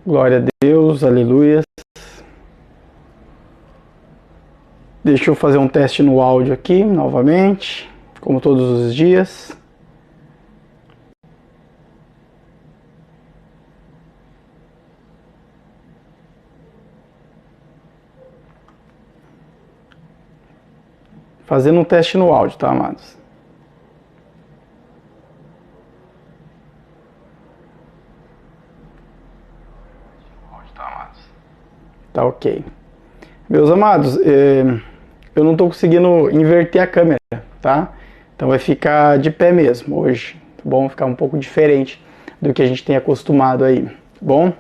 Glória a Deus, aleluia. Deixa eu fazer um teste no áudio aqui, novamente, como todos os dias. Fazendo um teste no áudio, tá, amados? Tá ok. Meus amados, eu não estou conseguindo inverter a câmera, tá? Então vai ficar de pé mesmo hoje, tá bom? Vai ficar um pouco diferente do que a gente tem acostumado aí, tá bom?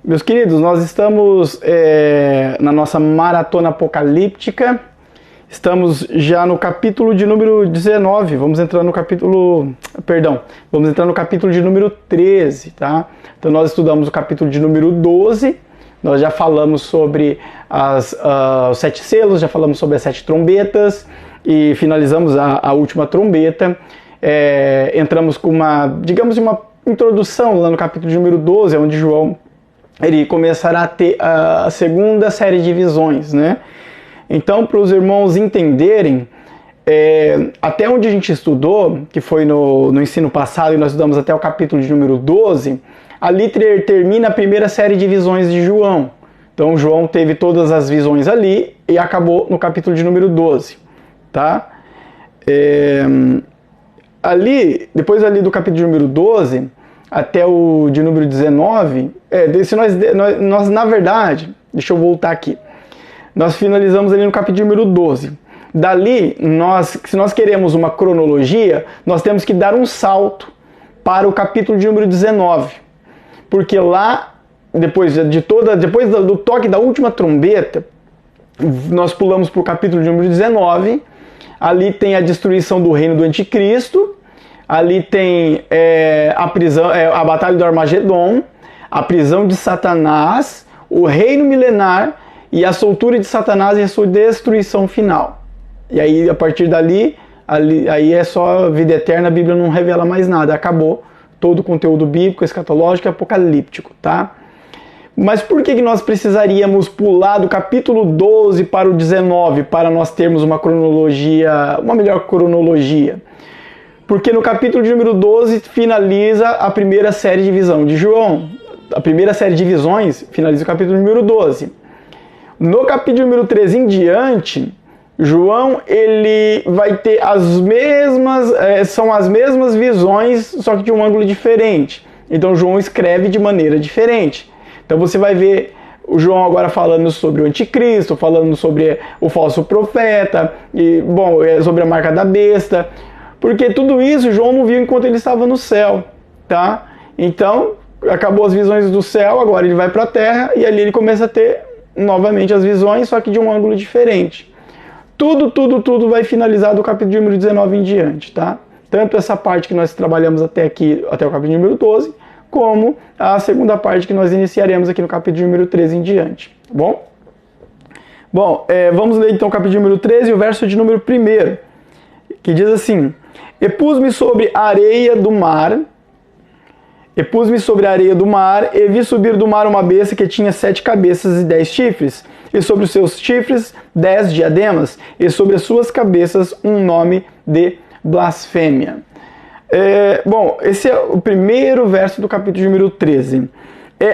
Meus queridos, nós estamos na nossa maratona apocalíptica. Estamos já no capítulo de número 19, vamos entrar no capítulo de número 13, tá? Então nós estudamos o capítulo de número 12, nós já falamos sobre os 7 selos, já falamos sobre as 7 trombetas e finalizamos a última trombeta. Entramos com uma introdução lá no capítulo de número 12, onde João ele começará a ter a segunda série de visões, né? Então, para os irmãos entenderem, até onde a gente estudou, que foi no ensino passado, e nós estudamos até o capítulo de número 12, ali termina a primeira série de visões de João. Então, João teve todas as visões ali e acabou no capítulo de número 12, tá? Depois do capítulo de número 12 até o de número 19, nós na verdade, deixa eu voltar aqui, nós finalizamos ali no capítulo de número 12. Dali, se nós queremos uma cronologia, nós temos que dar um salto para o capítulo de número 19. Porque lá, depois do toque da última trombeta, nós pulamos para o capítulo de número 19. Ali tem a destruição do reino do anticristo. Ali tem a batalha do Armagedon, a prisão de Satanás, o reino milenar e a soltura de Satanás e a sua destruição final. E aí, a partir dali, aí é só vida eterna, a Bíblia não revela mais nada, acabou todo o conteúdo bíblico, escatológico e apocalíptico, tá? Mas por que nós precisaríamos pular do capítulo 12 para o 19 para nós termos uma melhor cronologia? Porque no capítulo de número 12 finaliza a primeira série de visão de João. A primeira série de visões finaliza o capítulo número 12. No capítulo número 13 em diante, João ele vai ter são as mesmas visões, só que de um ângulo diferente. Então João escreve de maneira diferente. Então você vai ver o João agora falando sobre o anticristo, falando sobre o falso profeta, sobre a marca da besta, porque tudo isso João não viu enquanto ele estava no céu, tá? Então acabou as visões do céu, agora ele vai para a terra e ali ele começa a ter novamente as visões, só que de um ângulo diferente. Tudo vai finalizar do capítulo de número 19 em diante, tá? Tanto essa parte que nós trabalhamos até aqui, até o capítulo de número 12, como a segunda parte que nós iniciaremos aqui no capítulo de número 13 em diante, tá bom? Bom, vamos ler então o capítulo de número 13 e o verso de número 1, que diz assim: E pus-me sobre a areia do mar, e vi subir do mar uma besta que tinha 7 cabeças e 10 chifres, e sobre os seus chifres 10 diademas, e sobre as suas cabeças um nome de blasfêmia. Esse é o primeiro verso do capítulo de número 13.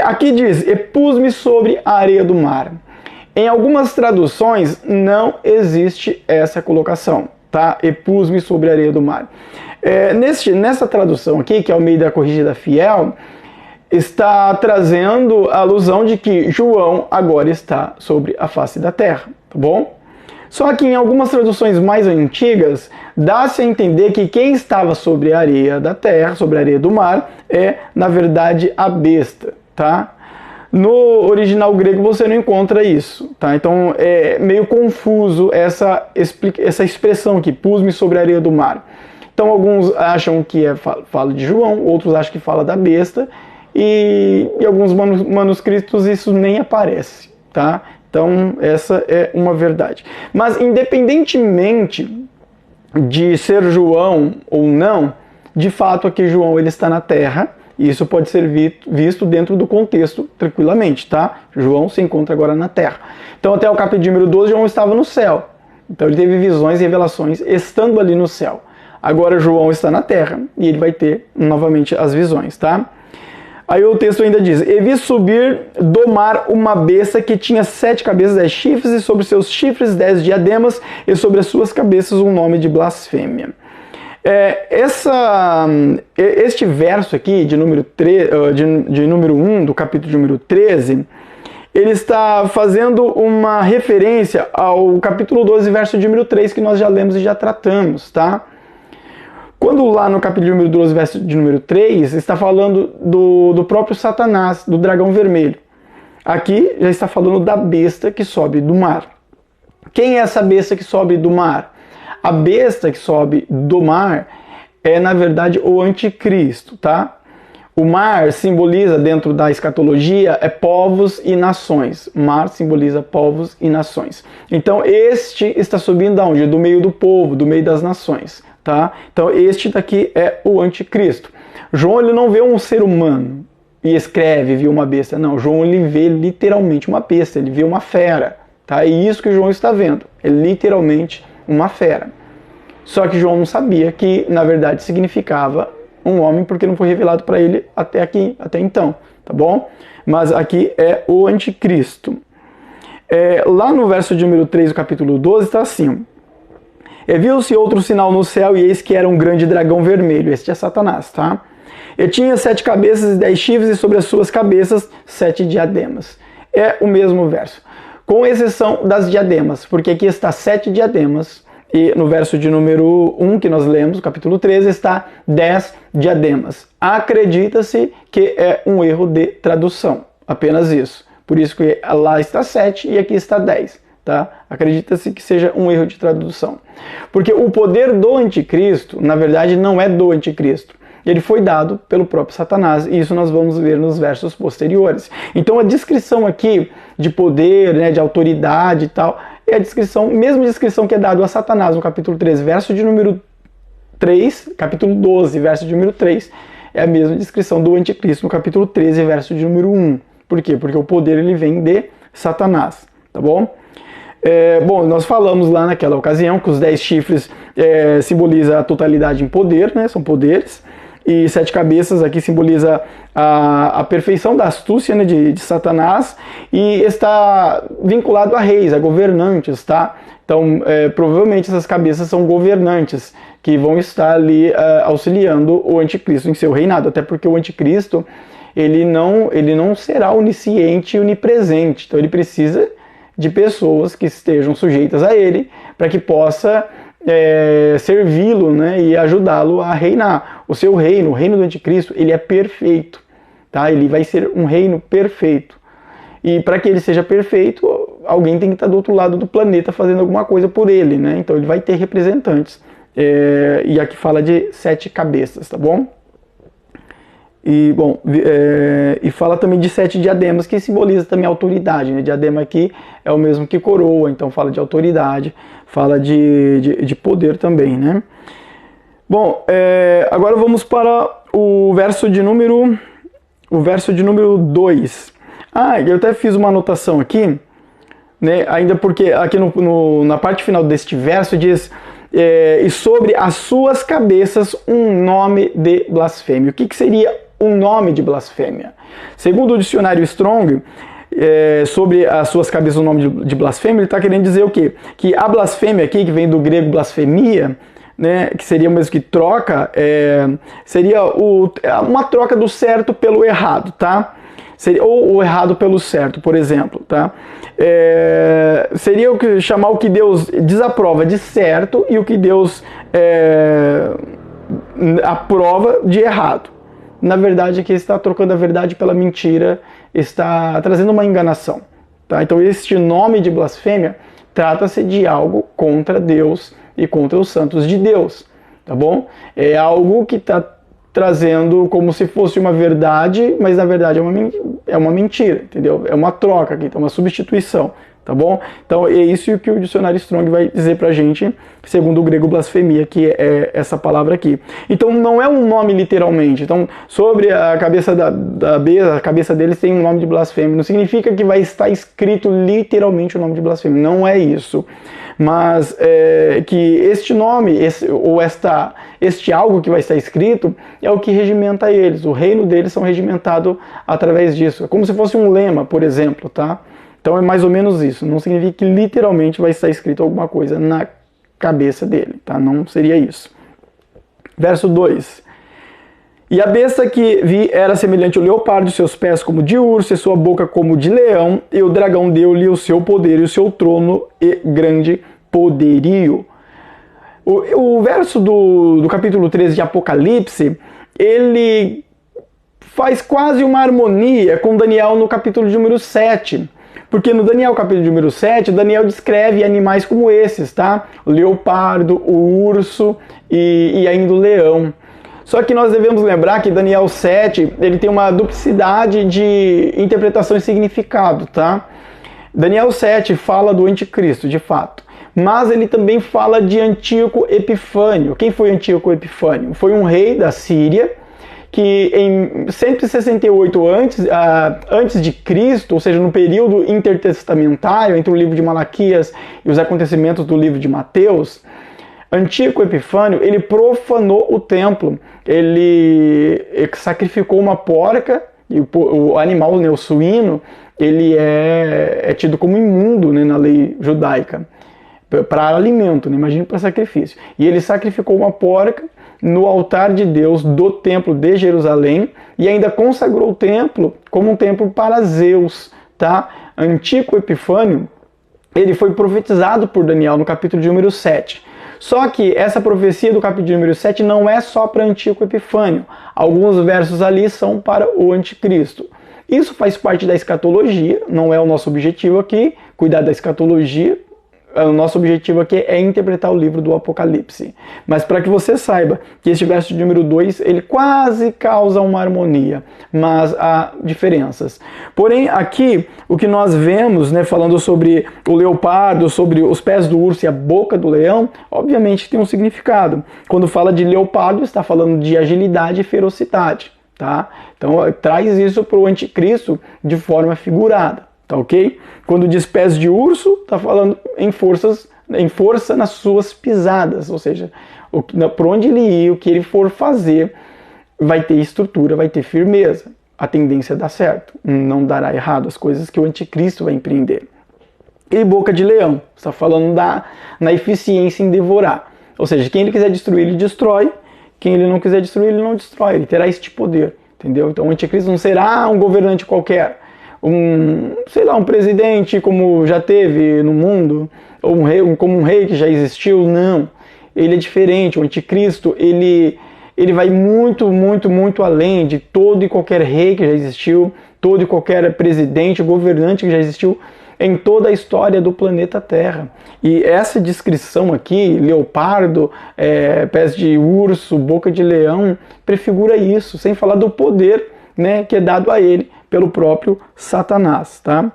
Aqui diz, e pus-me sobre a areia do mar. Em algumas traduções não existe essa colocação, tá? E pus-me sobre a areia do mar. Nessa tradução aqui, que é o Almeida Corrigida Fiel, está trazendo a alusão de que João agora está sobre a face da terra, tá bom? Só que em algumas traduções mais antigas, dá-se a entender que quem estava sobre a areia da terra, sobre a areia do mar, é, na verdade, a besta, tá? No original grego você não encontra isso, tá? Então é meio confuso essa expressão aqui, pus-me sobre a areia do mar. Então alguns acham que fala de João, outros acham que fala da besta, e em alguns manuscritos isso nem aparece, tá? Então essa é uma verdade. Mas independentemente de ser João ou não, de fato aqui João ele está na terra E isso pode ser visto dentro do contexto tranquilamente, tá? João se encontra agora na terra. Então até o capítulo número 12, João estava no céu. Então ele teve visões e revelações estando ali no céu. Agora João está na terra e ele vai ter novamente as visões, tá? Aí o texto ainda diz: E vi subir do mar uma besta que tinha 7 cabeças, 10 chifres, e sobre seus chifres 10 diademas, e sobre as suas cabeças um nome de blasfêmia. Este verso aqui, de número 1, do capítulo de número 13, ele está fazendo uma referência ao capítulo 12, verso de número 3, que nós já lemos e já tratamos, tá? Quando lá no capítulo número 12, verso de número 3, está falando do próprio Satanás, do dragão vermelho. Aqui já está falando da besta que sobe do mar. Quem é essa besta que sobe do mar? A besta que sobe do mar é, na verdade, o anticristo, tá? O mar simboliza, dentro da escatologia, povos e nações. O mar simboliza povos e nações. Então, este está subindo da onde? Do meio do povo, do meio das nações. Tá? Então este daqui é o anticristo. João ele não vê um ser humano e escreve, viu uma besta. Não, João ele vê literalmente uma besta, ele vê uma fera. Tá? É isso que João está vendo, é literalmente uma fera. Só que João não sabia que na verdade significava um homem, porque não foi revelado para ele até então, tá bom? Mas aqui é o anticristo. Lá no verso de número 3 do capítulo 12 está assim: E viu-se outro sinal no céu, e eis que era um grande dragão vermelho. Este é Satanás, tá? E tinha 7 cabeças e 10 chifres, e sobre as suas cabeças 7 diademas. É o mesmo verso, com exceção das diademas, porque aqui está 7 diademas, e no verso de número 1 que nós lemos, capítulo 13, está 10 diademas. Acredita-se que é um erro de tradução, apenas isso. Por isso que lá está 7 e aqui está 10. Tá? Acredita-se que seja um erro de tradução. Porque o poder do anticristo, na verdade, não é do anticristo. Ele foi dado pelo próprio Satanás, e isso nós vamos ver nos versos posteriores. Então a descrição aqui de poder, né, de autoridade e tal, é a mesma descrição que é dada a Satanás no capítulo 13, verso de número 3, capítulo 12, verso de número 3, é a mesma descrição do anticristo no capítulo 13, verso de número 1. Por quê? Porque o poder ele vem de Satanás, tá bom? Bom, nós falamos lá naquela ocasião que os 10 chifres simboliza a totalidade em poder, né? São poderes, e 7 cabeças aqui simboliza a perfeição da astúcia, né, de Satanás, e está vinculado a reis, a governantes, tá? Então, provavelmente essas cabeças são governantes, que vão estar ali auxiliando o anticristo em seu reinado, até porque o anticristo ele não será onisciente e onipresente, então ele precisa de pessoas que estejam sujeitas a ele, para que possa servi-lo, né, e ajudá-lo a reinar. O seu reino, o reino do anticristo, ele é perfeito, tá? Ele vai ser um reino perfeito. E para que ele seja perfeito, alguém tem que estar do outro lado do planeta fazendo alguma coisa por ele, né? Então ele vai ter representantes. E aqui fala de 7 cabeças, tá bom? E, bom, e fala também de 7 diademas, que simboliza também a autoridade, né? Diadema aqui é o mesmo que coroa, então fala de autoridade, fala de poder também, né? Bom, agora vamos para o verso de número 2. Eu até fiz uma anotação aqui, né? Ainda porque aqui na parte final deste verso diz: e sobre as suas cabeças um nome de blasfêmia. O que seria um nome de blasfêmia? Segundo o dicionário Strong, sobre as suas cabeças um nome de blasfêmia, ele está querendo dizer o quê? Que a blasfêmia aqui, que vem do grego blasfemia, né, que seria o mesmo que troca, seria uma troca do certo pelo errado, tá? Ou o errado pelo certo, por exemplo, tá? Seria chamar o que Deus desaprova de certo e o que Deus aprova de errado. Na verdade, aqui está trocando a verdade pela mentira, está trazendo uma enganação, tá? Então, este nome de blasfêmia trata-se de algo contra Deus e contra os santos de Deus, tá bom? É algo que está trazendo como se fosse uma verdade, mas na verdade é uma mentira, entendeu? É uma troca aqui, então uma substituição, tá bom? Então é isso que o dicionário Strong vai dizer pra gente, segundo o grego blasfemia, que é essa palavra aqui. Então não é um nome literalmente. Então sobre a cabeça da besta, a cabeça deles tem um nome de blasfêmia. Não significa que vai estar escrito literalmente o nome de blasfêmia. Não é isso. Mas que este nome, este algo que vai estar escrito, é o que regimenta eles. O reino deles são regimentado através disso. É como se fosse um lema, por exemplo, tá? Então é mais ou menos isso. Não significa que literalmente vai estar escrito alguma coisa na cabeça dele, tá? Não seria isso. Verso 2. E a besta que vi era semelhante ao leopardo, seus pés como de urso, e sua boca como de leão, e o dragão deu-lhe o seu poder e o seu trono e grande poderio. O verso do capítulo 13 de Apocalipse, ele faz quase uma harmonia com Daniel no capítulo de número 7. Porque no Daniel capítulo de número 7, Daniel descreve animais como esses, tá? O leopardo, o urso e ainda o leão. Só que nós devemos lembrar que Daniel 7, ele tem uma duplicidade de interpretação e significado, tá? Daniel 7 fala do anticristo, de fato. Mas ele também fala de Antíoco Epifânio. Quem foi Antíoco Epifânio? Foi um rei da Síria que em 168 antes de Cristo, ou seja, no período intertestamentário, entre o livro de Malaquias e os acontecimentos do livro de Mateus, Antíoco Epifânio, ele profanou o templo. Ele sacrificou uma porca, e o animal, né, o suíno, ele é tido como imundo, né, na lei judaica, para alimento, né, imagina para sacrifício. E ele sacrificou uma porca no altar de Deus do templo de Jerusalém e ainda consagrou o templo como um templo para Zeus, tá? Antíoco Epifânio, ele foi profetizado por Daniel no capítulo de número 7. Só que essa profecia do capítulo de número 7 não é só para Antíoco Epifânio. Alguns versos ali são para o anticristo. Isso faz parte da escatologia, não é o nosso objetivo aqui, cuidar da escatologia. O nosso objetivo aqui é interpretar o livro do Apocalipse. Mas para que você saiba que este verso de número 2, ele quase causa uma harmonia, mas há diferenças. Porém, aqui, o que nós vemos, né, falando sobre o leopardo, sobre os pés do urso e a boca do leão, obviamente tem um significado. Quando fala de leopardo, está falando de agilidade e ferocidade, tá? Então, traz isso para o anticristo de forma figurada. Tá, ok? Quando diz pés de urso, está falando em força nas suas pisadas, ou seja, por onde ele ir, o que ele for fazer, vai ter estrutura, vai ter firmeza. A tendência é dar certo, não dará errado as coisas que o anticristo vai empreender. E boca de leão, está falando na eficiência em devorar. Ou seja, quem ele quiser destruir, ele destrói. Quem ele não quiser destruir, ele não destrói. Ele terá este poder, entendeu? Então o anticristo não será um governante qualquer. Um presidente como já teve no mundo, ou como um rei que já existiu, não. Ele é diferente, o anticristo, ele vai muito, muito, muito além de todo e qualquer rei que já existiu, todo e qualquer presidente, governante que já existiu em toda a história do planeta Terra. E essa descrição aqui, leopardo, pés de urso, boca de leão, prefigura isso, sem falar do poder, né, que é dado a ele pelo próprio Satanás, tá?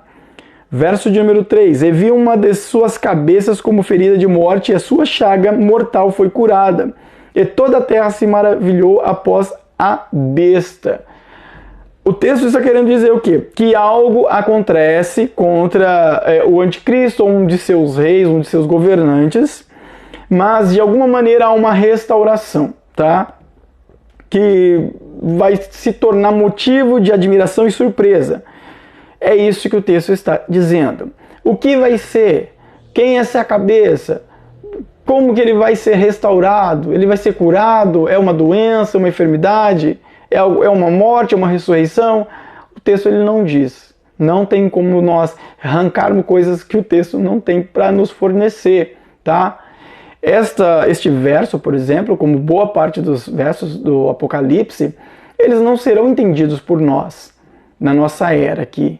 Verso de número 3. E vi uma de suas cabeças como ferida de morte, e a sua chaga mortal foi curada. E toda a terra se maravilhou após a besta. O texto está querendo dizer o quê? Que algo acontece contra o anticristo, ou um de seus reis, um de seus governantes, mas de alguma maneira há uma restauração, tá? Que vai se tornar motivo de admiração e surpresa. É isso que o texto está dizendo. O que vai ser? Quem é essa cabeça? Como que ele vai ser restaurado? Ele vai ser curado? É uma doença, uma enfermidade? É uma morte, é uma ressurreição? O texto ele não diz. Não tem como nós arrancarmos coisas que o texto não tem para nos fornecer, tá? Este verso, por exemplo, como boa parte dos versos do Apocalipse, eles não serão entendidos por nós, na nossa era aqui.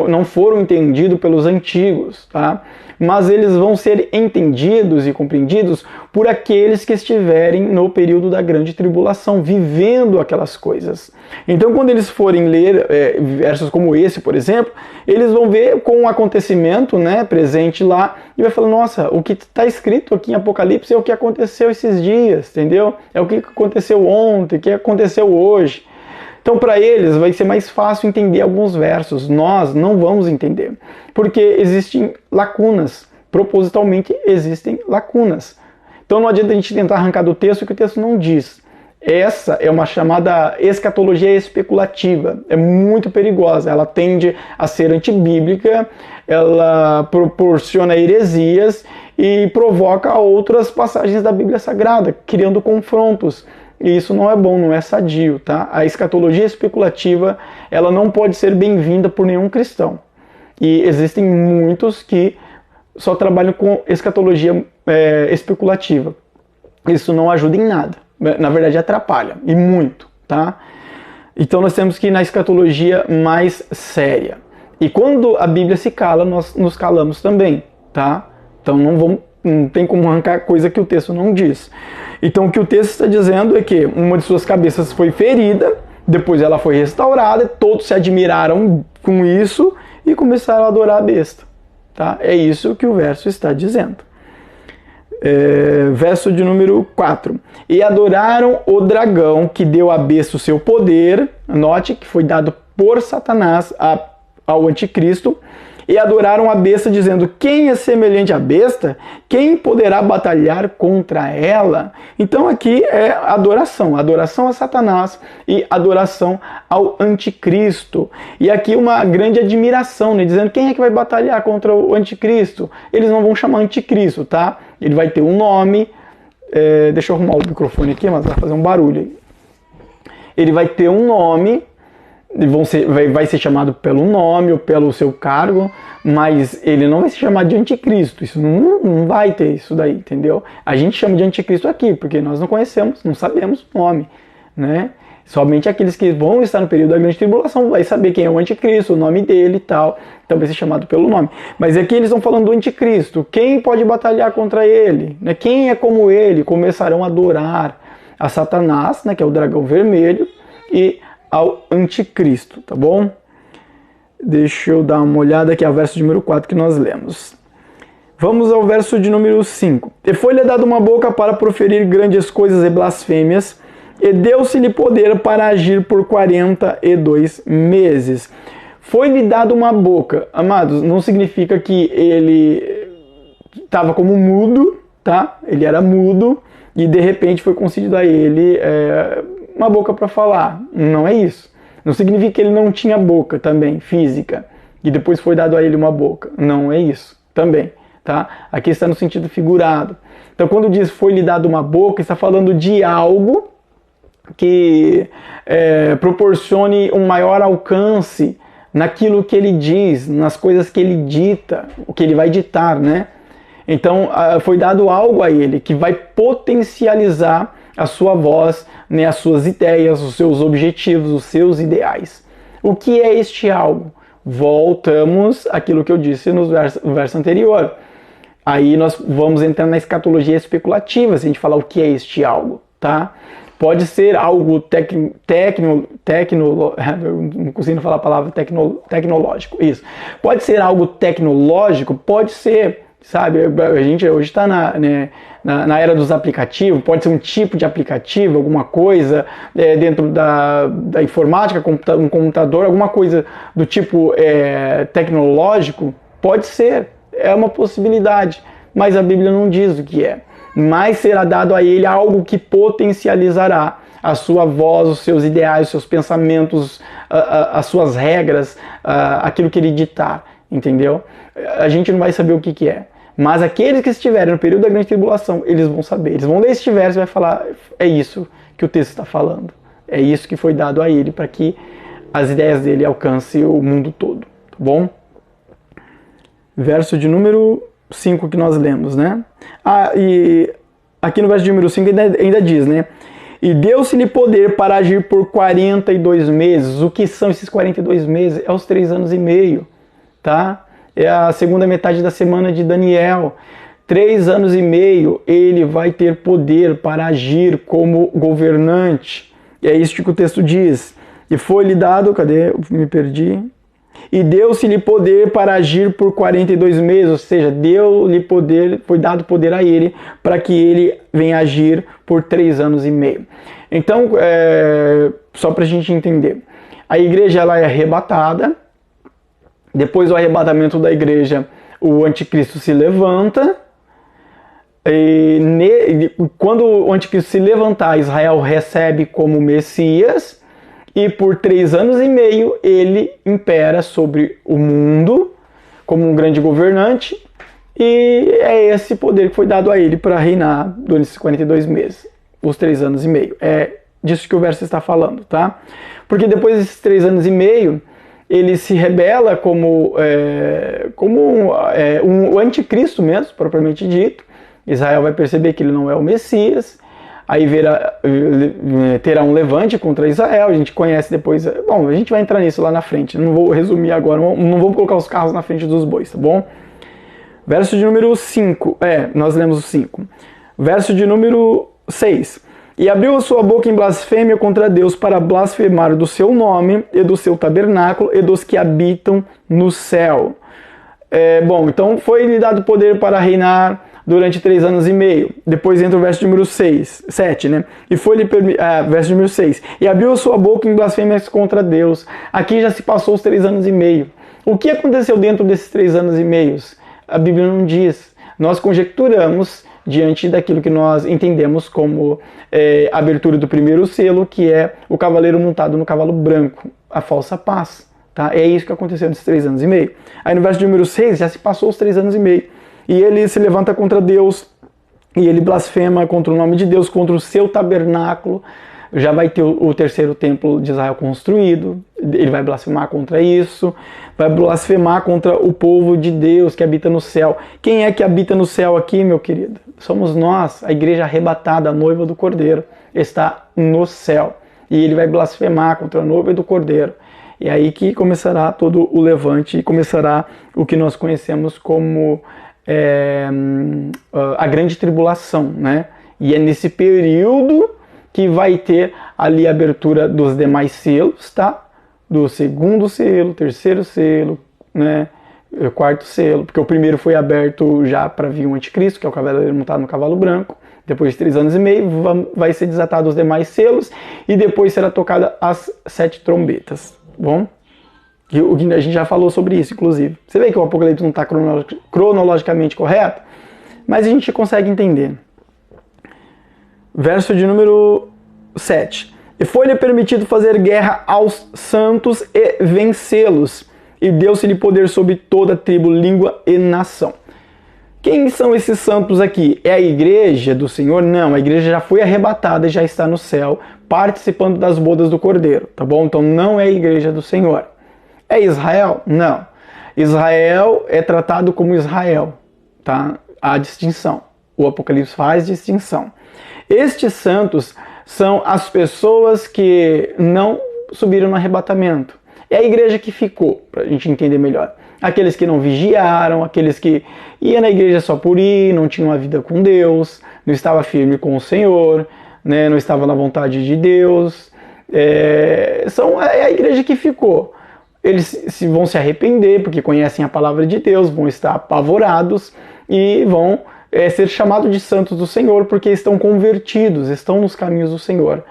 não foram entendidos pelos antigos, tá? Mas eles vão ser entendidos e compreendidos por aqueles que estiverem no período da grande tribulação, vivendo aquelas coisas. Então, quando eles forem ler versos como esse, por exemplo, eles vão ver com um acontecimento, né, presente lá, e vai falar, nossa, o que está escrito aqui em Apocalipse é o que aconteceu esses dias, entendeu? É o que aconteceu ontem, o que aconteceu hoje. Então, para eles, vai ser mais fácil entender alguns versos. Nós não vamos entender, porque existem lacunas. Propositalmente, existem lacunas. Então, não adianta a gente tentar arrancar do texto o que o texto não diz. Essa é uma chamada escatologia especulativa. É muito perigosa. Ela tende a ser antibíblica, ela proporciona heresias e provoca outras passagens da Bíblia Sagrada, criando confrontos. E isso não é bom, não é sadio, tá? A escatologia especulativa, ela não pode ser bem-vinda por nenhum cristão. E existem muitos que só trabalham com escatologia especulativa. Isso não ajuda em nada. Na verdade, atrapalha, e muito, tá? Então nós temos que ir na escatologia mais séria. E quando a Bíblia se cala, nós nos calamos também, tá? Então não tem como arrancar coisa que o texto não diz. Então o que o texto está dizendo é que uma de suas cabeças foi ferida, depois ela foi restaurada, todos se admiraram com isso e começaram a adorar a besta. Tá? É isso que o verso está dizendo. Verso de número 4. E adoraram o dragão que deu à besta o seu poder, note que foi dado por Satanás ao anticristo, e adoraram a besta, dizendo, quem é semelhante à besta? Quem poderá batalhar contra ela? Então aqui é adoração a Satanás e adoração ao anticristo. E aqui uma grande admiração, né? Dizendo, quem é que vai batalhar contra o anticristo? Eles não vão chamar anticristo, tá? Ele vai ter um nome, deixa eu arrumar o microfone aqui, mas vai fazer um barulho aí. Ele vai ter um nome, vai ser chamado pelo nome ou pelo seu cargo, mas ele não vai se chamar de anticristo. Isso não vai ter isso daí, entendeu? A gente chama de anticristo aqui, porque nós não conhecemos, não sabemos o nome, né? Somente aqueles que vão estar no período da grande tribulação vai saber quem é o anticristo, o nome dele e tal, então vai ser chamado pelo nome. Mas aqui eles estão falando do anticristo. Quem pode batalhar contra ele? Né? Quem é como ele? Começarão a adorar a Satanás, né, que é o dragão vermelho, e ao anticristo, tá bom? Deixa eu dar uma olhada aqui ao verso número 4 que nós lemos. Vamos ao verso de número 5. E foi-lhe dado uma boca para proferir grandes coisas e blasfêmias, e deu-se-lhe poder para agir por 42 meses. Foi-lhe dado uma boca. Amados, não significa que ele estava como mudo, tá? Ele era mudo, e de repente foi concedido a ele uma boca para falar. Não é isso. Não significa que ele não tinha boca também, física, e depois foi dado a ele uma boca. Não é isso também, tá? Aqui está no sentido figurado. Então quando diz foi-lhe dado uma boca, está falando de algo que proporcione um maior alcance naquilo que ele diz, nas coisas que ele dita, o que ele vai ditar, né? Então foi dado algo a ele que vai potencializar a sua voz, né, as suas ideias, os seus objetivos, os seus ideais. O que é este algo? Voltamos àquilo que eu disse no verso anterior. Aí nós vamos entrar na escatologia especulativa, se a gente falar o que é este algo, tá? Pode ser algo não consigo falar a palavra tecnológico, isso. Pode ser algo tecnológico, pode ser, sabe? A gente hoje está na era dos aplicativos, pode ser um tipo de aplicativo, alguma coisa dentro da informática, um computador, alguma coisa do tipo tecnológico, pode ser, é uma possibilidade, mas a Bíblia não diz o que é. Mas será dado a ele algo que potencializará a sua voz, os seus ideais, os seus pensamentos, as suas regras, aquilo que ele ditar, entendeu? A gente não vai saber o que é. Mas aqueles que estiverem no período da grande tribulação, eles vão saber. Eles vão ler este verso e vai falar, é isso que o texto está falando. É isso que foi dado a ele para que as ideias dele alcancem o mundo todo. Tá bom? Verso de número 5 que nós lemos, né? E aqui no verso de número 5 ainda diz, né? E deu-se-lhe poder para agir por 42 meses. O que são esses 42 meses? É os 3 anos e meio, tá? É a segunda metade da semana de Daniel. 3 anos e meio ele vai ter poder para agir como governante. E é isso que o texto diz. E foi-lhe dado, cadê? Me perdi. E deu-se-lhe poder para agir por 42 meses, ou seja, deu-lhe poder, foi dado poder a ele para que ele venha agir por 3 anos e meio. Então, só para a gente entender, a igreja ela é arrebatada, depois do arrebatamento da igreja, o anticristo se levanta, e quando o anticristo se levantar, Israel recebe como Messias, e por 3 anos e meio ele impera sobre o mundo como um grande governante, e é esse poder que foi dado a ele para reinar durante esses 42 meses, os 3 anos e meio. É disso que o verso está falando, tá? Porque depois desses 3 anos e meio, ele se rebela como o anticristo mesmo, propriamente dito. Israel vai perceber que ele não é o Messias, aí terá um levante contra Israel, a gente conhece depois, bom, a gente vai entrar nisso lá na frente, não vou resumir agora, não vou colocar os carros na frente dos bois, tá bom? Verso de número 5, nós lemos o 5. Verso de número 6. E abriu a sua boca em blasfêmia contra Deus para blasfemar do seu nome e do seu tabernáculo e dos que habitam no céu. Bom, então foi-lhe dado poder para reinar durante 3 anos e meio. Depois entra o verso número 7, né? E foi-lhe verso número 6. E abriu a sua boca em blasfêmias contra Deus. Aqui já se passou os 3 anos e meio. O que aconteceu dentro desses 3 anos e meios? A Bíblia não diz. Nós conjecturamos diante daquilo que nós entendemos como a abertura do primeiro selo, que é o cavaleiro montado no cavalo branco, a falsa paz. Tá? É isso que aconteceu nesses 3 anos e meio. Aí no verso número 6 já se passou os 3 anos e meio. E ele se levanta contra Deus, e ele blasfema contra o nome de Deus, contra o seu tabernáculo. Já vai ter o terceiro templo de Israel construído, ele vai blasfemar contra isso, vai blasfemar contra o povo de Deus que habita no céu. Quem é que habita no céu aqui, meu querido? Somos nós, a igreja arrebatada, a noiva do Cordeiro, está no céu. E ele vai blasfemar contra a noiva do Cordeiro. E é aí que começará todo o levante, e começará o que nós conhecemos como a grande tribulação, né? E é nesse período que vai ter ali a abertura dos demais selos, tá? Do segundo selo, terceiro selo, né? Quarto selo, porque o primeiro foi aberto já para vir o anticristo, que é o cavaleiro montado no cavalo branco. Depois de 3 anos e meio, vai ser desatado os demais selos e depois será tocada as 7 trombetas, bom? A gente já falou sobre isso, inclusive. Você vê que o Apocalipse não está cronologicamente correto, mas a gente consegue entender. Verso de número 7. E foi-lhe permitido fazer guerra aos santos e vencê-los, e deu-se-lhe poder sobre toda tribo, língua e nação. Quem são esses santos aqui? É a igreja do Senhor? Não, a igreja já foi arrebatada e já está no céu, participando das bodas do Cordeiro, tá bom? Então não é a igreja do Senhor. É Israel? Não. Israel é tratado como Israel, tá? Há distinção. O Apocalipse faz distinção. Estes santos são as pessoas que não subiram no arrebatamento. É a igreja que ficou, para a gente entender melhor. Aqueles que não vigiaram, aqueles que iam na igreja só por ir, não tinham a vida com Deus, não estava firme com o Senhor, né? Não estava na vontade de Deus. É a igreja que ficou. Eles vão se arrepender porque conhecem a palavra de Deus, vão estar apavorados e vão ser chamados de santos do Senhor porque estão convertidos, estão nos caminhos do Senhor.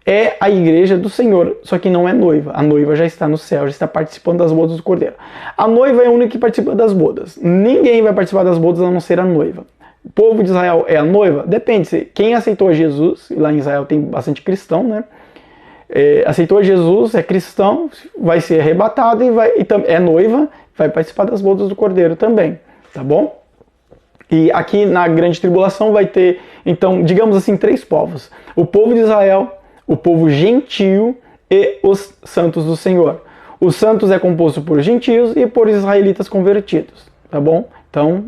É a igreja do Senhor, só que não é noiva. A noiva já está no céu, já está participando das bodas do Cordeiro. A noiva é a única que participa das bodas. Ninguém vai participar das bodas a não ser a noiva. O povo de Israel é a noiva? Depende. Quem aceitou Jesus, lá em Israel tem bastante cristão, né? Aceitou Jesus, é cristão, vai ser arrebatado e é noiva, vai participar das bodas do Cordeiro também, tá bom? E aqui na grande tribulação vai ter, então, digamos assim, 3 povos. O povo de Israel, o povo gentio e os santos do Senhor. Os santos é composto por gentios e por israelitas convertidos, tá bom? Então,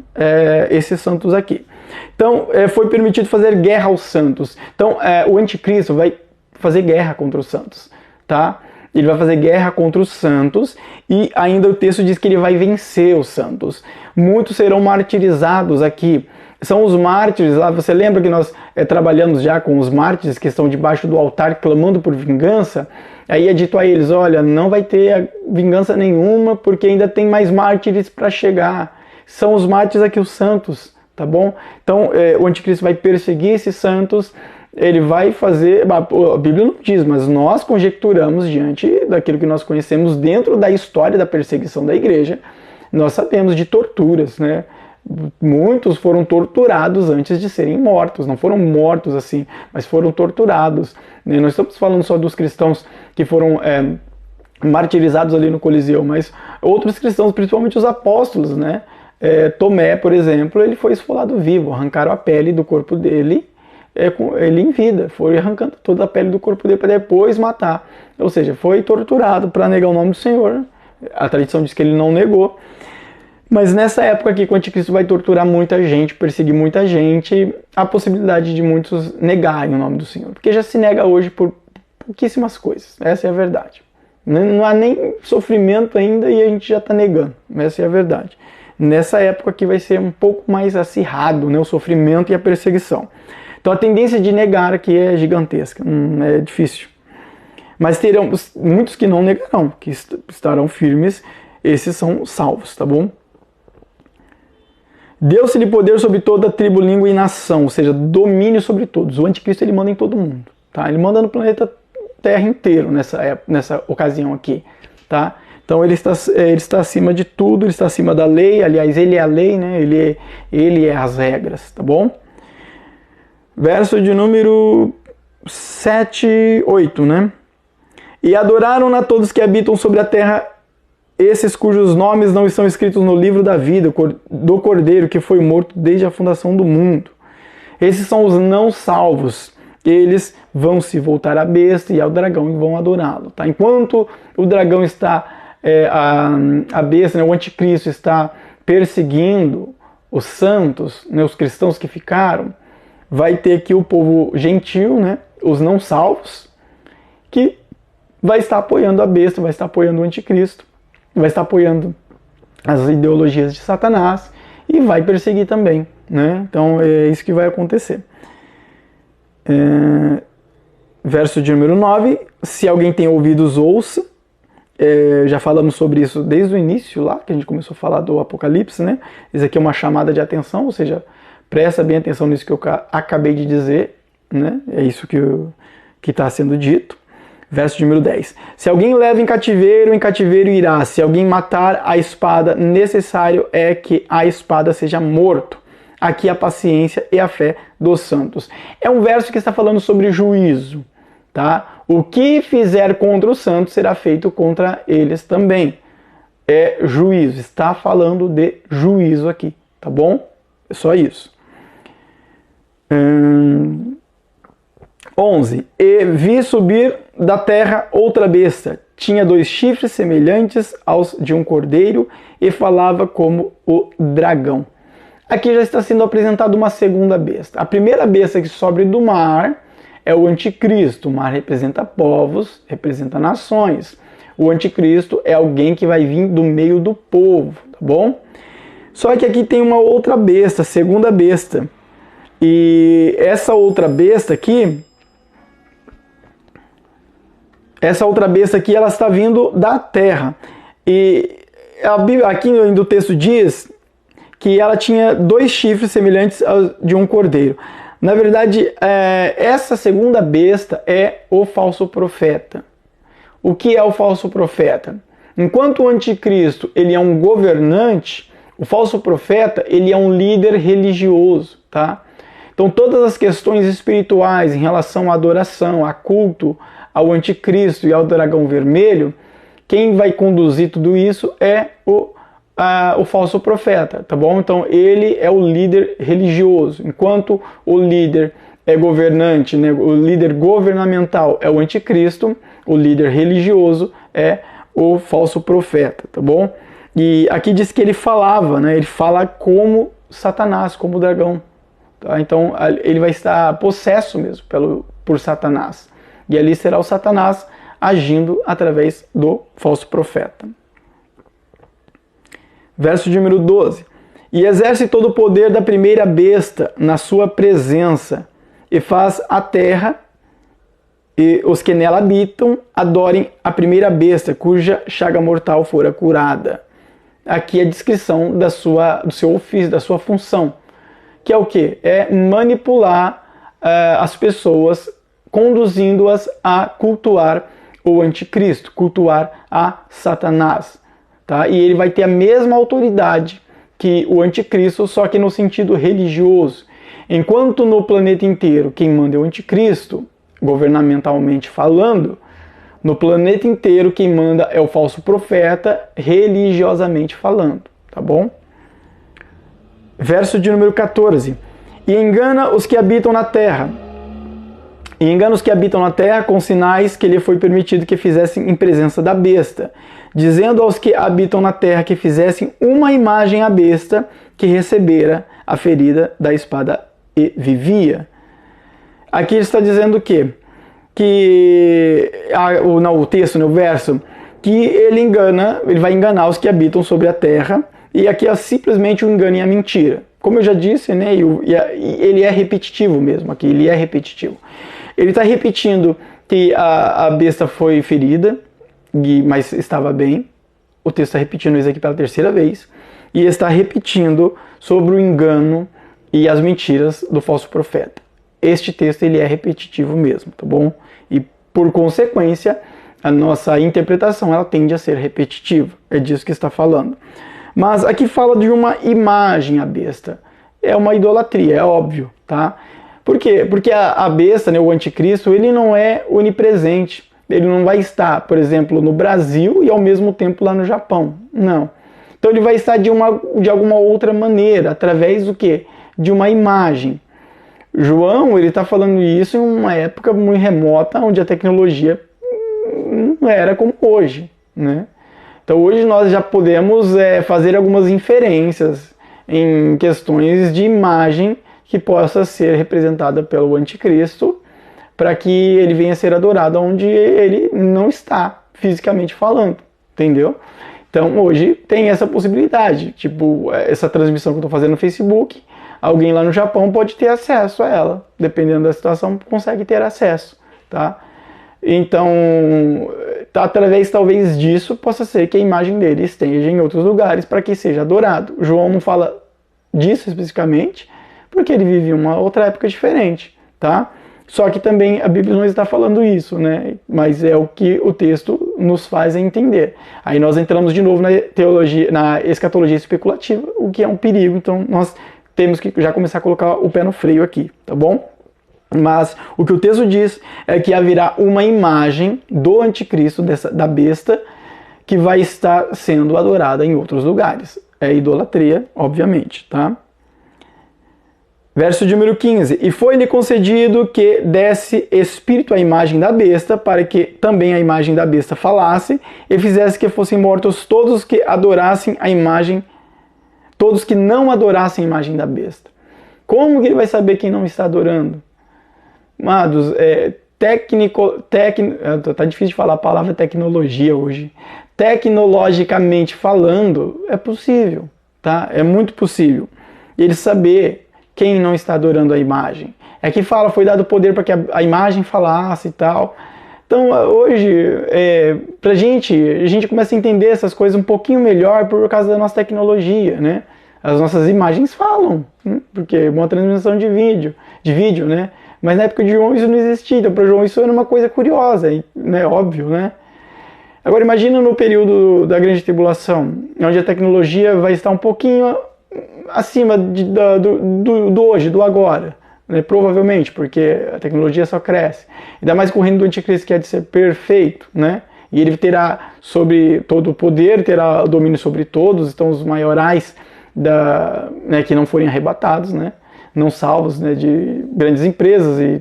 esses santos aqui. Então, foi permitido fazer guerra aos santos. Então, o anticristo vai fazer guerra contra os santos, tá? Ele vai fazer guerra contra os santos e ainda o texto diz que ele vai vencer os santos. Muitos serão martirizados aqui. São os mártires lá, você lembra que nós trabalhamos já com os mártires que estão debaixo do altar clamando por vingança? Aí é dito a eles, olha, não vai ter vingança nenhuma porque ainda tem mais mártires para chegar. São os mártires aqui, os santos, tá bom? Então o anticristo vai perseguir esses santos, ele vai fazer, a Bíblia não diz, mas nós conjecturamos diante daquilo que nós conhecemos dentro da história da perseguição da igreja, nós sabemos de torturas, né? Muitos foram torturados antes de serem mortos, não foram mortos assim, mas foram torturados. Nós estamos falando só dos cristãos que foram martirizados ali no Coliseu, mas outros cristãos, principalmente os apóstolos, né? Tomé, por exemplo, ele foi esfolado vivo, arrancaram a pele do corpo dele, ele em vida, foi arrancando toda a pele do corpo dele para depois matar. Ou seja, foi torturado para negar o nome do Senhor. A tradição diz que ele não negou. Mas nessa época aqui, que o anticristo vai torturar muita gente, perseguir muita gente, há a possibilidade de muitos negarem o nome do Senhor. Porque já se nega hoje por pouquíssimas coisas. Essa é a verdade. Não há nem sofrimento ainda e a gente já está negando. Essa é a verdade. Nessa época aqui vai ser um pouco mais acirrado, né, o sofrimento e a perseguição. Então a tendência de negar aqui é gigantesca, é difícil. Mas terão muitos que não negarão, que estarão firmes, esses são salvos, tá bom? Deu-se-lhe poder sobre toda tribo, língua e nação, ou seja, domínio sobre todos. O anticristo ele manda em todo mundo, tá? Ele manda no planeta Terra inteiro nessa ocasião aqui, tá? Então ele está acima de tudo, ele está acima da lei, aliás, ele é a lei, né? Ele é as regras, tá bom? Verso de número 7, 8, né? E adoraram-na todos que habitam sobre a terra, esses cujos nomes não estão escritos no livro da vida do Cordeiro, que foi morto desde a fundação do mundo. Esses são os não salvos. Eles vão se voltar à besta e ao dragão e vão adorá-lo. Tá? Enquanto o dragão está, a besta, né, o anticristo está perseguindo os santos, né, os cristãos que ficaram, vai ter aqui o povo gentil, né, os não salvos, que vai estar apoiando a besta, vai estar apoiando o anticristo, vai estar apoiando as ideologias de Satanás e vai perseguir também, né? Então é isso que vai acontecer. Verso de número 9, se alguém tem ouvidos, ouça. Já falamos sobre isso desde o início lá, que a gente começou a falar do Apocalipse, né? Isso aqui é uma chamada de atenção, ou seja, presta bem atenção nisso que eu acabei de dizer, né? É isso que está sendo dito. Verso de número 10. Se alguém leva em cativeiro irá. Se alguém matar a espada, necessário é que a espada seja morto. Aqui a paciência e a fé dos santos. É um verso que está falando sobre juízo, tá? O que fizer contra os santos será feito contra eles também. É juízo. Está falando de juízo aqui, tá bom? É só isso. 11. E vi subir da terra outra besta. Tinha 2 chifres semelhantes aos de um cordeiro e falava como o dragão. Aqui já está sendo apresentada uma segunda besta. A primeira besta que sobe do mar é o anticristo. O mar representa povos, representa nações. O anticristo é alguém que vai vir do meio do povo, tá bom? Só que aqui tem uma outra besta, segunda besta. E essa outra besta aqui, ela está vindo da terra. E aqui no texto diz que ela tinha 2 chifres semelhantes aos de um cordeiro. Na verdade, essa segunda besta é o falso profeta. O que é o falso profeta? Enquanto o anticristo ele é um governante, o falso profeta ele é um líder religioso, tá? Então todas as questões espirituais em relação à adoração, a culto ao anticristo e ao dragão vermelho, quem vai conduzir tudo isso é o falso profeta, tá bom? Então ele é o líder religioso, enquanto o líder é governante, né? O líder governamental é o anticristo, o líder religioso é o falso profeta, tá bom? E aqui diz que ele falava, né? Ele fala como Satanás, como o dragão, Tá? Então ele vai estar possesso mesmo por Satanás. E ali será o Satanás agindo através do falso profeta. Verso de número 12. E exerce todo o poder da primeira besta na sua presença, e faz a terra e os que nela habitam adorem a primeira besta, cuja chaga mortal fora curada. Aqui é a descrição do seu ofício, da sua função, que é o quê? É manipular as pessoas, conduzindo-as a cultuar o anticristo, cultuar a Satanás. Tá? E ele vai ter a mesma autoridade que o anticristo, só que no sentido religioso. Enquanto no planeta inteiro quem manda é o anticristo, governamentalmente falando, no planeta inteiro quem manda é o falso profeta, religiosamente falando, tá bom? Verso de número 14. E engana os que habitam na terra. E engana os que habitam na terra com sinais que lhe foi permitido que fizessem em presença da besta, dizendo aos que habitam na terra que fizessem uma imagem à besta que recebera a ferida da espada e vivia. Aqui ele está dizendo o quê? O texto, no verso, que ele vai enganar os que habitam sobre a terra, e aqui é simplesmente o engano e a mentira. Como eu já disse, né, ele é repetitivo mesmo, aqui ele é repetitivo. Ele está repetindo que a besta foi ferida, mas estava bem. O texto está repetindo isso aqui pela terceira vez. E está repetindo sobre o engano e as mentiras do falso profeta. Este texto ele é repetitivo mesmo, tá bom? E por consequência, a nossa interpretação ela tende a ser repetitiva. É disso que está falando. Mas aqui fala de uma imagem à besta. É uma idolatria, é óbvio, tá? Por quê? Porque a besta, né, o anticristo, ele não é onipresente. Ele não vai estar, por exemplo, no Brasil e ao mesmo tempo lá no Japão. Não. Então ele vai estar de alguma outra maneira, através do quê? De uma imagem. João, ele está falando isso em uma época muito remota, onde a tecnologia não era como hoje, né? Então hoje nós já podemos fazer algumas inferências em questões de imagem que possa ser representada pelo anticristo, para que ele venha a ser adorado onde ele não está, fisicamente falando, entendeu? Então hoje tem essa possibilidade, tipo, essa transmissão que eu estou fazendo no Facebook, alguém lá no Japão pode ter acesso a ela, dependendo da situação, consegue ter acesso, tá? Então, através talvez disso, possa ser que a imagem dele esteja em outros lugares para que seja adorado. João não fala disso especificamente, porque ele vive uma outra época diferente, tá? Só que também a Bíblia não está falando isso, né? Mas é o que o texto nos faz entender. Aí nós entramos de novo na teologia, na escatologia especulativa, o que é um perigo. Então nós temos que já começar a colocar o pé no freio aqui, tá bom? Mas o que o texto diz é que haverá uma imagem do anticristo, da besta, que vai estar sendo adorada em outros lugares. É idolatria, obviamente, tá? Verso de número 15. E foi-lhe concedido que desse espírito à imagem da besta, para que também a imagem da besta falasse, e fizesse que fossem mortos todos que adorassem a imagem, todos que não adorassem a imagem da besta. Como que ele vai saber quem não está adorando? Amados, tá difícil de falar a palavra tecnologia hoje. Tecnologicamente falando, é possível, tá? É muito possível. Ele saber quem não está adorando a imagem. É que fala, foi dado poder para que a imagem falasse e tal. Então, hoje, a gente começa a entender essas coisas um pouquinho melhor por causa da nossa tecnologia, né? As nossas imagens falam, né? Porque é uma transmissão de vídeo, né? Mas na época de João isso não existia, então para João isso era uma coisa curiosa, né? Óbvio, né? Agora imagina no período da grande tribulação, onde a tecnologia vai estar um pouquinho acima do hoje, do agora, né? Provavelmente, porque a tecnologia só cresce. Ainda mais com o reino do anticristo, que é de ser perfeito, né? E ele terá sobre todo o poder, terá domínio sobre todos, então os maiorais né, que não forem arrebatados, né? Não salvos, né, de grandes empresas e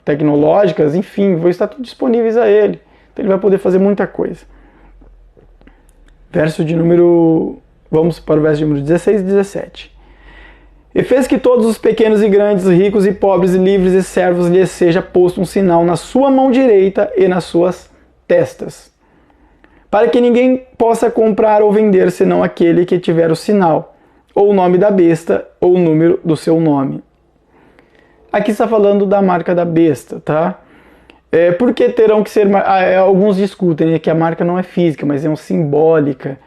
tecnológicas, enfim, vão estar tudo disponíveis a ele. Então ele vai poder fazer muita coisa. Vamos para o verso de número 16 e 17. E fez que todos os pequenos e grandes, ricos e pobres, e livres e servos, lhes seja posto um sinal na sua mão direita e nas suas testas, para que ninguém possa comprar ou vender, senão aquele que tiver o sinal, ou o nome da besta, ou o número do seu nome. Aqui está falando da marca da besta, tá? Porque terão que ser... alguns discutem, né, que a marca não é física, mas é simbólica.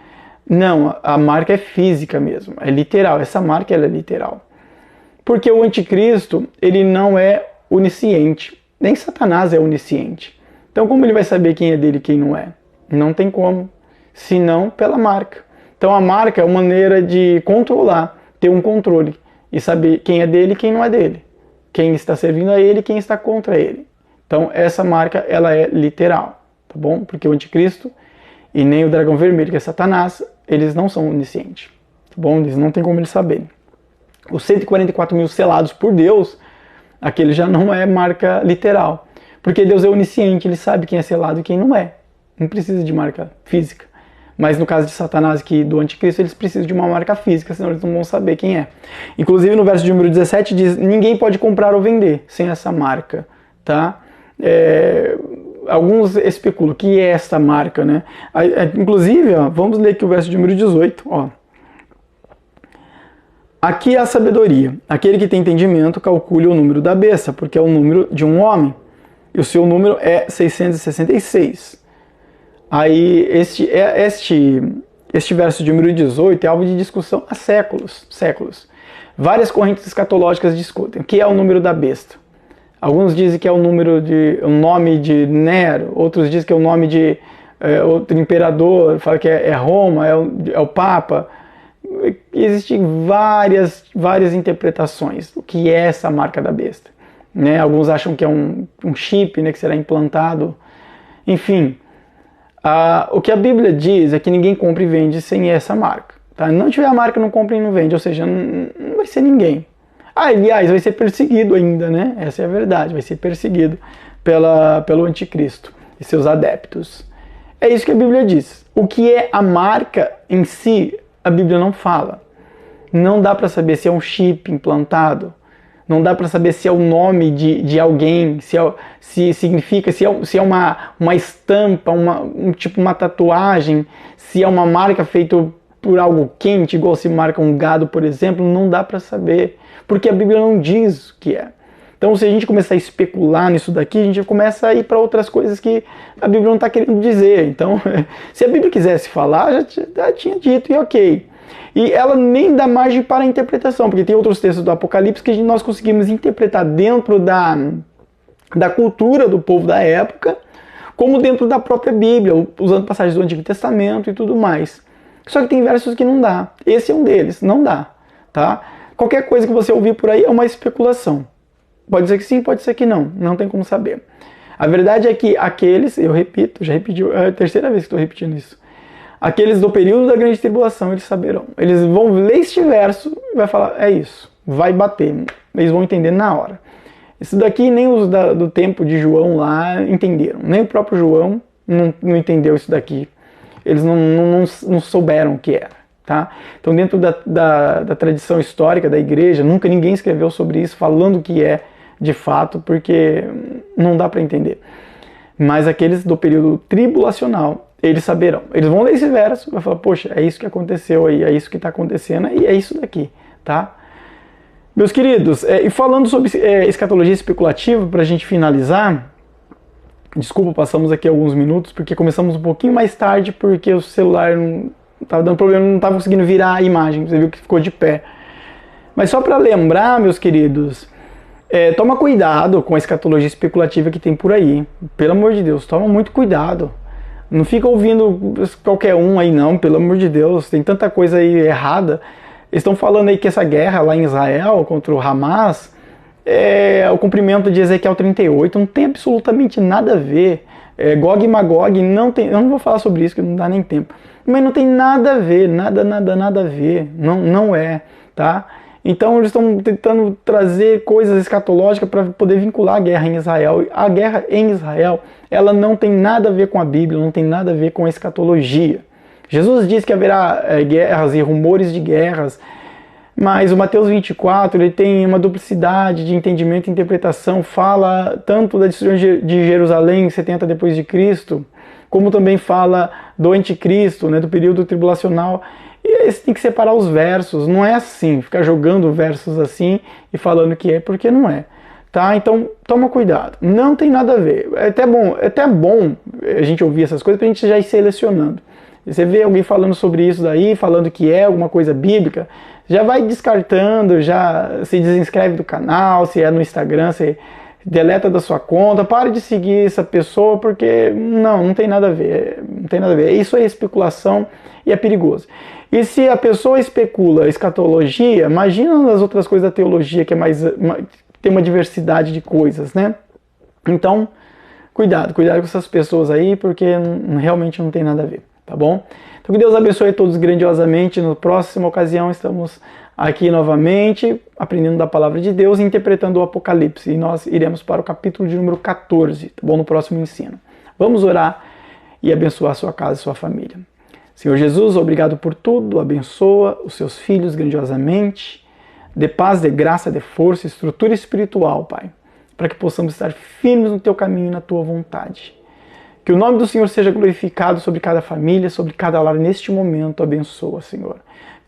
Não, a marca é física mesmo, é literal. Essa marca ela é literal. Porque o anticristo, ele não é onisciente. Nem Satanás é onisciente. Então como ele vai saber quem é dele e quem não é? Não tem como, senão pela marca. Então a marca é uma maneira de controlar, ter um controle e saber quem é dele e quem não é dele. Quem está servindo a ele e quem está contra ele. Então essa marca ela é literal, tá bom? Porque o anticristo e nem o dragão vermelho, que é Satanás, eles não são oniscientes, tá bom? Eles não tem como eles saberem. Os 144 mil selados por Deus, aquele já não é marca literal. Porque Deus é onisciente, ele sabe quem é selado e quem não é. Não precisa de marca física. Mas no caso de Satanás e do anticristo, eles precisam de uma marca física, senão eles não vão saber quem é. Inclusive no verso de número 17 diz, ninguém pode comprar ou vender sem essa marca, tá? Alguns especulam o que é essa marca, né? Inclusive, ó, vamos ler aqui o verso de número 18, ó. Aqui é a sabedoria. Aquele que tem entendimento calcule o número da besta, porque é o número de um homem. E o seu número é 666. Aí, este verso de número 18 é alvo de discussão há séculos. Várias correntes escatológicas discutem o que é o número da besta. Alguns dizem que é o nome de Nero, outros dizem que é o nome de outro imperador, fala que é Roma, é o Papa. Existem várias interpretações do que é essa marca da besta. Né? Alguns acham que é um chip, né, que será implantado. Enfim, o que a Bíblia diz é que ninguém compra e vende sem essa marca. Tá? Não tiver a marca, não compra e não vende, ou seja, não vai ser ninguém. Aliás, vai ser perseguido ainda, né? Essa é a verdade, vai ser perseguido pelo anticristo e seus adeptos. É isso que a Bíblia diz. O que é a marca em si, a Bíblia não fala. Não dá para saber se é um chip implantado, não dá para saber se é o nome de alguém, se significa, se é uma estampa, tipo uma tatuagem, se é uma marca feita por algo quente, igual se marca um gado, por exemplo, não dá para saber, porque a Bíblia não diz o que é. Então, se a gente começar a especular nisso daqui, a gente começa a ir para outras coisas que a Bíblia não está querendo dizer. Então, se a Bíblia quisesse falar, já tinha dito e ok. E ela nem dá margem para a interpretação, porque tem outros textos do Apocalipse que nós conseguimos interpretar dentro da cultura do povo da época, como dentro da própria Bíblia, usando passagens do Antigo Testamento e tudo mais. Só que tem versos que não dá. Esse é um deles, não dá. Tá? Qualquer coisa que você ouvir por aí é uma especulação. Pode ser que sim, pode ser que não tem como saber. A verdade é que aqueles, eu repito, já repeti, é a terceira vez que estou repetindo isso, aqueles do período da grande tribulação, eles saberão. Eles vão ler este verso e vai falar, é isso, vai bater. Eles vão entender na hora. Isso daqui nem os do tempo de João lá entenderam. Nem o próprio João não entendeu isso daqui. Eles não souberam o que era. Tá? Então dentro da tradição histórica da igreja, nunca ninguém escreveu sobre isso, falando o que é de fato, porque não dá para entender. Mas aqueles do período tribulacional, eles saberão. Eles vão ler esse verso e vão falar, poxa, é isso que aconteceu aí, é isso que está acontecendo e é isso daqui, tá? Meus queridos, e falando sobre escatologia especulativa, para a gente finalizar, desculpa, passamos aqui alguns minutos, porque começamos um pouquinho mais tarde, porque o celular não estava dando problema, não estava conseguindo virar a imagem, você viu que ficou de pé. Mas só para lembrar, meus queridos, toma cuidado com a escatologia especulativa que tem por aí. Pelo amor de Deus, toma muito cuidado. Não fica ouvindo qualquer um aí não, pelo amor de Deus, tem tanta coisa aí errada. Eles estão falando aí que essa guerra lá em Israel contra o Hamas é o cumprimento de Ezequiel 38, não tem absolutamente nada a ver. Gog e Magog não tem, eu não vou falar sobre isso, que não dá nem tempo. Mas não tem nada a ver, nada a ver, não é, tá? Então eles estão tentando trazer coisas escatológicas para poder vincular a guerra em Israel. A guerra em Israel, ela não tem nada a ver com a Bíblia, não tem nada a ver com a escatologia. Jesus diz que haverá guerras e rumores de guerras. Mas o Mateus 24, ele tem uma duplicidade de entendimento e interpretação, fala tanto da destruição de Jerusalém, 70 depois de Cristo, como também fala do anticristo, né, do período tribulacional. E aí você tem que separar os versos, não é assim, ficar jogando versos assim e falando que é, porque não é. Tá? Então, toma cuidado. Não tem nada a ver. É até bom a gente ouvir essas coisas pra gente já ir selecionando. Você vê alguém falando sobre isso daí, falando que é alguma coisa bíblica, já vai descartando, já se desinscreve do canal, se é no Instagram, você deleta da sua conta, pare de seguir essa pessoa, porque não tem nada a ver. Não tem nada a ver. Isso é especulação e é perigoso. E se a pessoa especula escatologia, imagina as outras coisas da teologia, que é tem uma diversidade de coisas, né? Então, cuidado com essas pessoas aí, porque realmente não tem nada a ver, tá bom? Então que Deus abençoe a todos grandiosamente. Na próxima ocasião estamos aqui novamente, aprendendo da palavra de Deus e interpretando o Apocalipse. E nós iremos para o capítulo de número 14, tá bom? No próximo ensino. Vamos orar e abençoar a sua casa e sua família. Senhor Jesus, obrigado por tudo, abençoa os seus filhos grandiosamente, dê paz, dê graça, dê força, estrutura espiritual, Pai, para que possamos estar firmes no teu caminho e na tua vontade. Que o nome do Senhor seja glorificado sobre cada família, sobre cada lar neste momento, abençoa, Senhor.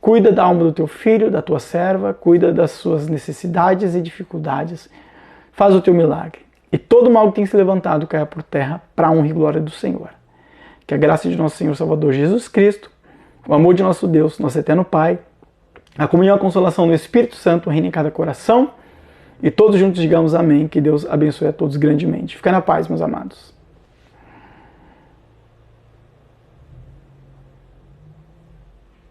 Cuida da alma do teu filho, da tua serva, cuida das suas necessidades e dificuldades, faz o teu milagre. E todo mal que tem se levantado caia por terra para a honra e glória do Senhor. Que a graça de nosso Senhor Salvador Jesus Cristo, o amor de nosso Deus, nosso eterno Pai, a comunhão e a consolação do Espírito Santo reine em cada coração, e todos juntos digamos amém, que Deus abençoe a todos grandemente. Fica na paz, meus amados.